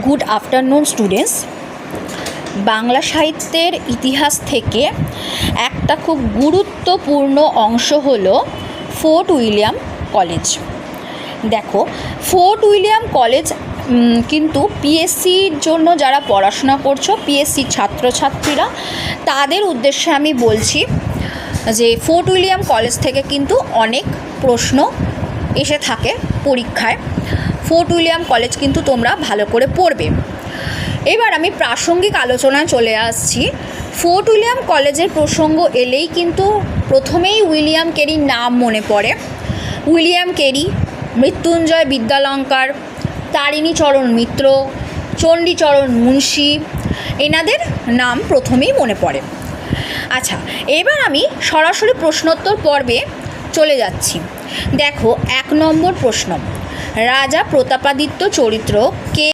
Good afternoon students. Bangla সাহিত্যের ইতিহাস থেকে একটা খুব গুরুত্বপূর্ণ অংশ হলো ফোর্ট উইলিয়াম কলেজ। দেখো, ফোর্ট উইলিয়াম কলেজ কিন্তু পিএসসির জন্য যারা পড়াশোনা করছো, পিএসসির ছাত্রছাত্রীরা, তাদের উদ্দেশ্যে আমি বলছি যে ফোর্ট উইলিয়াম কলেজ থেকে কিন্তু অনেক প্রশ্ন এসে থাকে পরীক্ষায়। ফোর্ট উইলিয়াম কলেজ কিন্তু তোমরা ভালো করে পড়বে। এবার আমি প্রাসঙ্গিক আলোচনায় চলে আসছি। ফোর্ট উইলিয়াম কলেজের প্রসঙ্গ এলেই কিন্তু প্রথমেই উইলিয়াম কেরির নাম মনে পড়ে। উইলিয়াম কেরি, মৃত্যুঞ্জয় বিদ্যালঙ্কার, তারিণীচরণ মিত্র, চণ্ডীচরণ মুন্সি, এনাদের নাম প্রথমেই মনে পড়ে। আচ্ছা, এবার আমি সরাসরি প্রশ্নোত্তর পর্বে চলে যাচ্ছি। দেখো, 1 নম্বর প্রশ্ন, রাজা প্রতাপাদিত্য চরিত্র কে